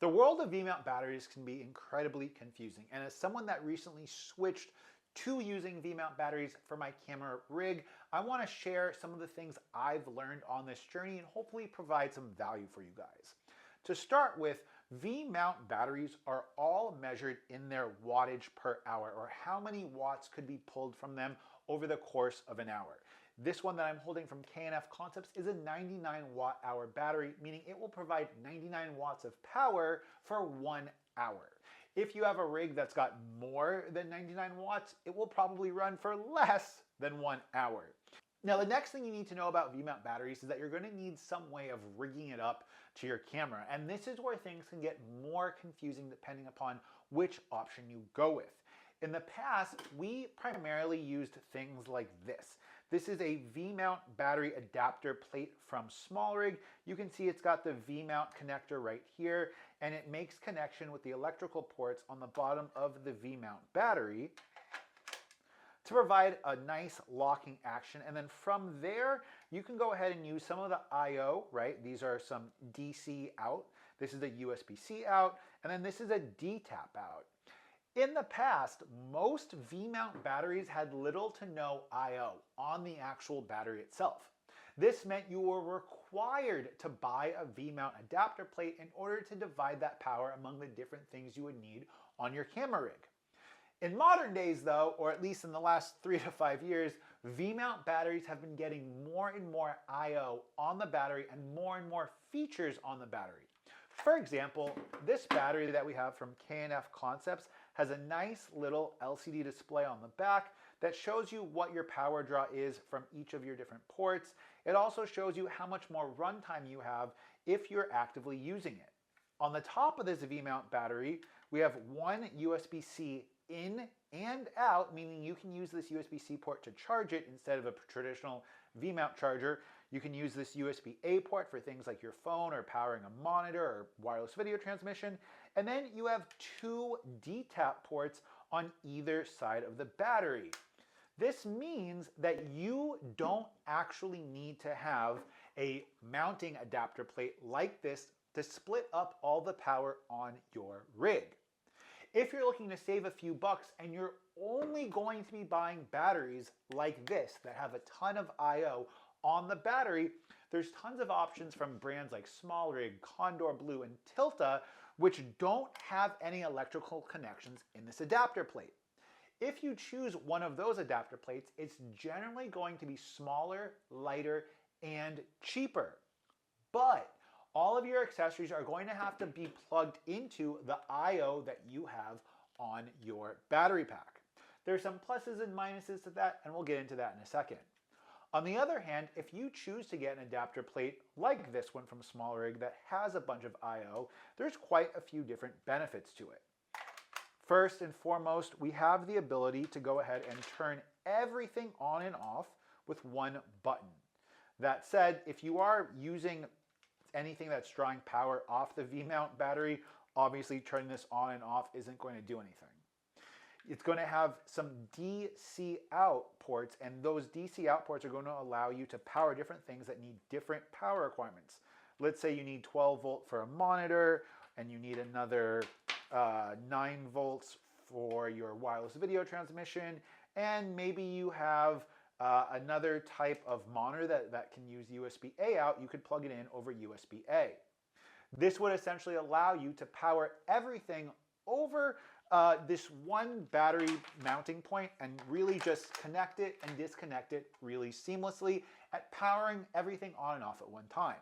The world of vmount batteries can be incredibly confusing, and as someone that recently switched to using vmount batteries for my camera rig, I want to share some of the things I've learned on this journey and hopefully provide some value for you guys. To start with, vmount batteries are all measured in their wattage per hour, or how many watts could be pulled from them over the course of an hour. This one that I'm holding from K&F Concepts is a 99 watt hour battery, meaning it will provide 99 watts of power for 1 hour. If you have a rig that's got more than 99 watts, it will probably run for less than 1 hour. Now, the next thing you need to know about vmount batteries is that you're going to need some way of rigging it up to your camera, and this is where things can get more confusing depending upon which option you go with. In the past, we primarily used things like this. This is a vmount battery adapter plate from SmallRig. You can see it's got the vmount connector right here, and it makes connection with the electrical ports on the bottom of the vmount battery to provide a nice locking action. And then from there, you can go ahead and use some of the I/O, right? These are some DC out. This is a USB-C out, and then this is a D-tap out. In the past, most vmount batteries had little to no I/O on the actual battery itself. This meant you were required to buy a vmount adapter plate in order to divide that power among the different things you would need on your camera rig. In modern days though, or at least in the last 3 to 5 years, vmount batteries have been getting more and more I/O on the battery and more features on the battery. For example, this battery that we have from K&F Concepts has a nice little LCD display on the back that shows you what your power draw is from each of your different ports. It also shows you how much more runtime you have if you're actively using it. On the top of this vmount battery, we have one USB-C in and out, meaning you can use this USB-C port to charge it instead of a traditional vmount charger. You can use this USB-A port for things like your phone or powering a monitor or wireless video transmission. And then you have two D-tap ports on either side of the battery. This means that you don't actually need to have a mounting adapter plate like this to split up all the power on your rig. If you're looking to save a few bucks and you're only going to be buying batteries like this that have a ton of I/O on the battery, there's tons of options from brands like SmallRig, Condor Blue, and Tilta, which don't have any electrical connections in this adapter plate. If you choose one of those adapter plates, it's generally going to be smaller, lighter, and cheaper. But all of your accessories are going to have to be plugged into the I/O that you have on your battery pack. There's some pluses and minuses to that, and we'll get into that in a second. On the other hand, if you choose to get an adapter plate like this one from SmallRig that has a bunch of I/O, there's quite a few different benefits to it. First and foremost, we have the ability to go ahead and turn everything on and off with one button. That said, if you are using anything that's drawing power off the vmount battery, obviously turning this on and off isn't going to do anything. It's going to have some DC out ports, and those DC out ports are going to allow you to power different things that need different power requirements. Let's say you need 12 volt for a monitor, and you need another 9 volts for your wireless video transmission, and maybe you have another type of monitor that can use USB-A out. You could plug it in over USB-A. This would essentially allow you to power everything over this one battery mounting point and really just connect it and disconnect it really seamlessly at powering everything on and off at one time.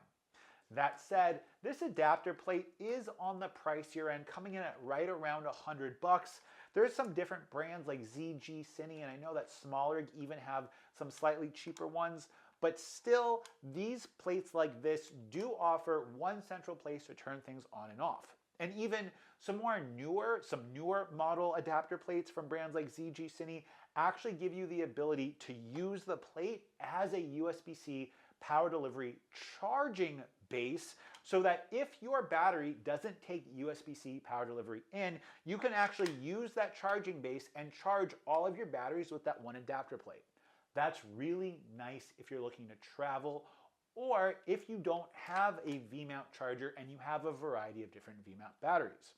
That said, this adapter plate is on the pricier end, coming in at right around $100. There's some different brands like ZG Cine, and I know that SmallRig even have some slightly cheaper ones, but still, these plates like this do offer one central place to turn things on and off. And even some newer model adapter plates from brands like ZG Cine actually give you the ability to use the plate as a USB-C power delivery charging base, so that if your battery doesn't take USB-C power delivery in, you can actually use that charging base and charge all of your batteries with that one adapter plate. That's really nice if you're looking to travel or if you don't have a V-mount charger and you have a variety of different V-mount batteries.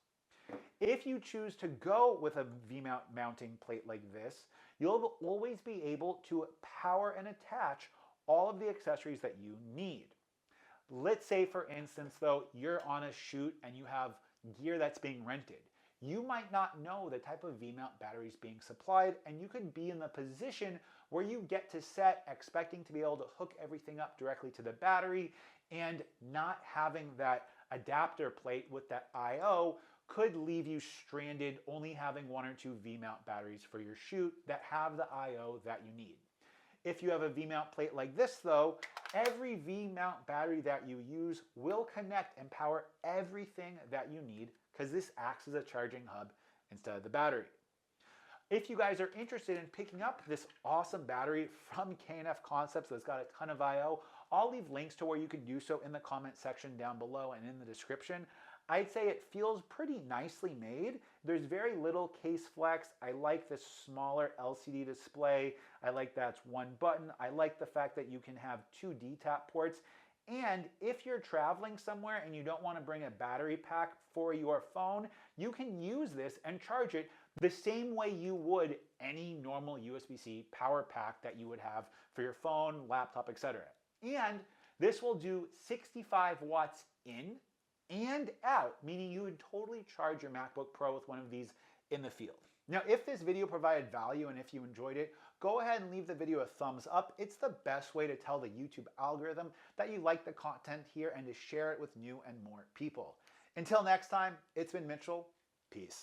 If you choose to go with a V-mount mounting plate like this, you'll always be able to power and attach all of the accessories that you need. Let's say, for instance, though, you're on a shoot and you have gear that's being rented. You might not know the type of V-mount batteries being supplied, and you could be in the position where you get to set expecting to be able to hook everything up directly to the battery, and not having that adapter plate with that I/O could leave you stranded only having one or two V-mount batteries for your shoot that have the I/O that you need. If you have a V-mount plate like this though, every V-mount battery that you use will connect and power everything that you need, because this acts as a charging hub instead of the battery. If you guys are interested in picking up this awesome battery from K&F Concepts that's got a ton of I/O, I'll leave links to where you can do so in the comment section down below and in the description. I'd say it feels pretty nicely made. There's very little case flex. I like this smaller LCD display. I like that it's one button. I like the fact that you can have two DTAP ports. And if you're traveling somewhere and you don't want to bring a battery pack for your phone, you can use this and charge it the same way you would any normal USB-C power pack that you would have for your phone, laptop, etc. And this will do 65 watts in and out, meaning you would totally charge your MacBook Pro with one of these in the field. Now, if this video provided value and if you enjoyed it, go ahead and leave the video a thumbs up. It's the best way to tell the YouTube algorithm that you like the content here and to share it with new and more people. Until next time, it's been Mitchell. Peace.